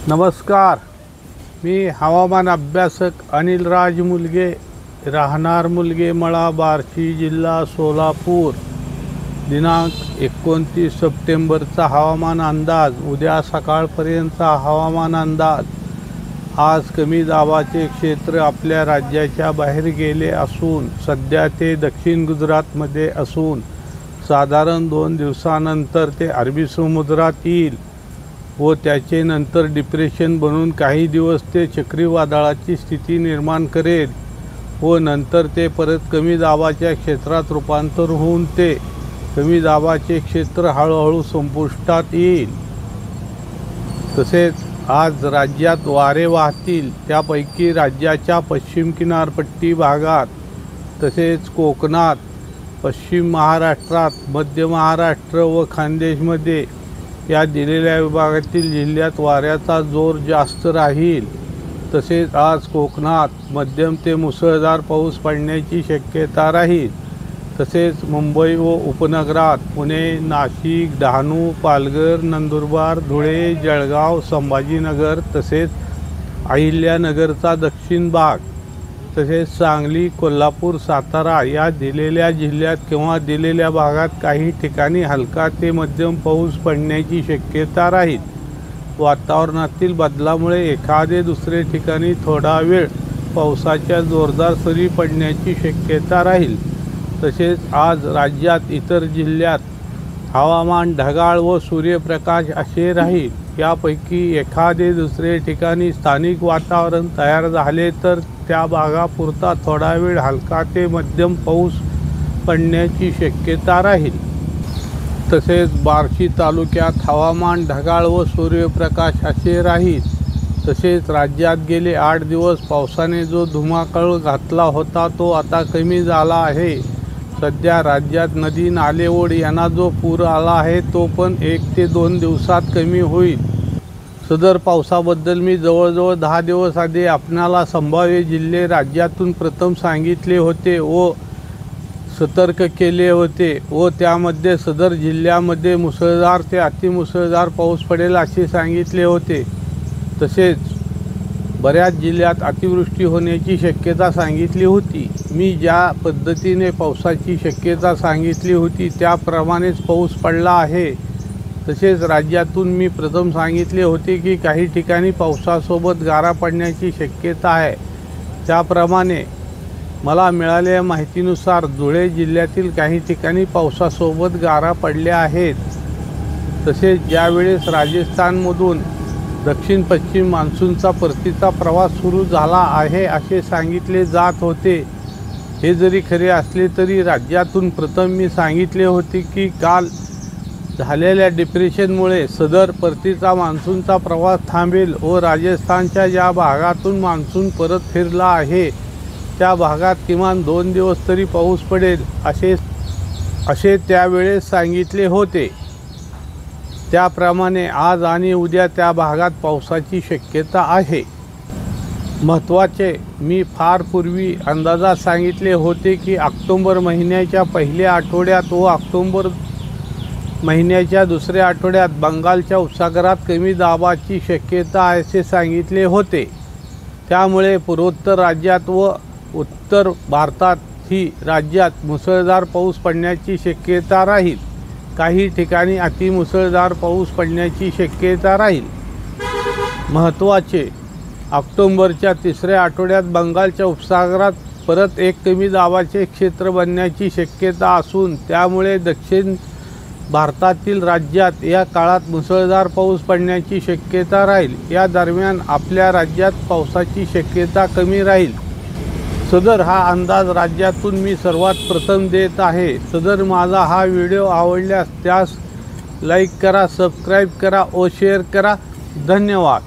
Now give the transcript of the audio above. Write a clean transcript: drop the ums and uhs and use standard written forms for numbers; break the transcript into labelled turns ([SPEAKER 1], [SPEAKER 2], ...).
[SPEAKER 1] नमस्कार, मी हवामान अभ्यासक अनिलराज मुलगे, राहणार मुलगे मळा, बार्शी, जिल्हा सोलापूर. दिनांक 29 सप्टेंबरचा हवामान अंदाज. उद्या सकाळपर्यंतचा हवामान अंदाज. आज कमी दाबाचे क्षेत्र आपल्या राज्याच्या बाहेर गेले असून सध्या ते दक्षिण गुजरातमध्ये असून साधारण 2 दिवसानंतर ते अरबी समुद्रात येईल व त्याचे नंतर डिप्रेशन बनून काही दिवस ते चक्रीवादळाची स्थिती निर्माण करेल व नंतर ते परत कमी दाबाच्या क्षेत्रात रूपांतर होऊन ते कमी दाबाचे क्षेत्र हळूहळू संपुष्टात येईल. तसेच आज राज्यात वारे वाहतील. त्यापैकी राज्याच्या पश्चिम किनारपट्टी भागात तसेच कोकणात, पश्चिम महाराष्ट्रात, मध्य महाराष्ट्र व खानदेशमध्ये या दिलेल्या विभागातील जिल्ह्यात वाऱ्याचा जोर जास्त राहील. तसेच आज कोकणात मध्यम ते मुसळधार पाऊस पडण्याची शक्यता राहील. तसेच मुंबई व उपनगरात पुणे, नाशिक, डहाणू, पालघर, नंदुरबार, धुळे, जळगाव, संभाजीनगर तसेच अहिल्यानगरचा दक्षिण भाग तसेच सांगली, कोल्हापूर, सातारा या दिलेल्या जिल्ह्यात किंवा दिलेल्या भागात काही ठिकाणी हलका ते मध्यम पाऊस पडण्याची शक्यता राहील. वातावरणातील बदलामुळे एखादे दुसरे ठिकाणी थोडा वेळ पावसाच्या जोरदार सरी पडण्याची शक्यता राहील. तसेच आज राज्यात इतर जिल्ह्यात हवामान ढगाळ व सूर्यप्रकाश असे राहील. यापैकी एखादे दुसरे ठिकाणी स्थानिक वातावरण तयार झाले तर त्या भागापुरता थोडा वेळ हलका ते मध्यम पाऊस पडण्याची शक्यता राहील. तसेच बार्शी तालुक्यात हवामान ढगाळ व सूर्यप्रकाश असे राहील. तसेच राज्यात गेले 8 दिवस पावसाने जो धुमाकूळ घातला होता तो आता कमी झाला आहे. सध्या राज्यात नदी, नाले, ओढ यांना जो पूर आला आहे तो पण 1 ते 2 दिवसात कमी होईल. सदर पावसाबद्दल मी जवळजवळ 10 दिवस आधी आपणाला संभाव्य जिल्हे राज्यातून प्रथम सांगितले होते व सतर्क केले होते व त्यामध्ये सदर जिल्ह्यामध्ये मुसळधार ते अतिमुसळधार पाऊस पडेल असे सांगितले होते. तसेच बऱ्याच जिल्ह्यात अतिवृष्टी होण्याची शक्यता सांगितली होती. मी ज्या पद्धतीने पावसाची शक्यता सांगितली होती त्याप्रमाणेच पाऊस पडला आहे. तसेच राज्यातून मी प्रथम सांगितले होते की काही ठिकाणी पावसासोबत गारा पडण्याची शक्यता आहे. त्याप्रमाणे मला मिळालेल्या माहितीनुसार धुळे जिल्ह्यातील काही ठिकाणी पावसासोबत गारा पडल्या आहेत. तसेच ज्यावेळेस राजस्थानमधून दक्षिण पश्चिम मान्सूनचा परतीचा प्रवास सुरू झाला आहे असे सांगितले जात होते. हे जरी खरे असले तरी राज्यातून प्रथम मी सांगितले होते की काल झालेल्या डिप्रेशनमुळे सदर परतीचा मान्सूनचा प्रवास थांबेल व राजस्थानच्या ज्या भागातून मान्सून परत फिरला आहे त्या भागात किमान 2 दिवस तरी पाऊस पडेल असे त्यावेळेस सांगितले होते. त्याप्रमाणे आज आणि उद्या त्या भागात पावसाची शक्यता आहे. महत्त्वाचे, मी फार पूर्वी अंदाजात सांगितले होते की ऑक्टोबर महिन्याच्या पहिल्या आठवड्यात व ऑक्टोबर महिन्याच्या दुसऱ्या आठवड्यात बंगालच्या उपसागरात कमी दाबाची शक्यता आहे असे सांगितले होते. त्यामुळे पूर्वोत्तर राज्यात व उत्तर भारतातही राज्यात मुसळधार पाऊस पडण्याची शक्यता राहील. काही ठिकाणी अतिमुसळधार पाऊस पडण्याची शक्यता राहील. महत्त्वाचे, ऑक्टोबरच्या तिसऱ्या आठवड्यात बंगालच्या उपसागरात परत एक कमी दाबाचे क्षेत्र बनण्याची शक्यता असून त्यामुळे दक्षिण भारतातील राज्यात या काळात मुसळधार पाऊस पडण्याची शक्यता राहील. या दरम्यान आपल्या राज्यात पावसाची शक्यता कमी राहील. सदर हा अंदाज राज्यातून मी सर्वात प्रथम देत आहे. सदर माझा हा व्हिडिओ आवडल्यास त्यास लाईक करा, सबस्क्राईब करा व शेअर करा. धन्यवाद.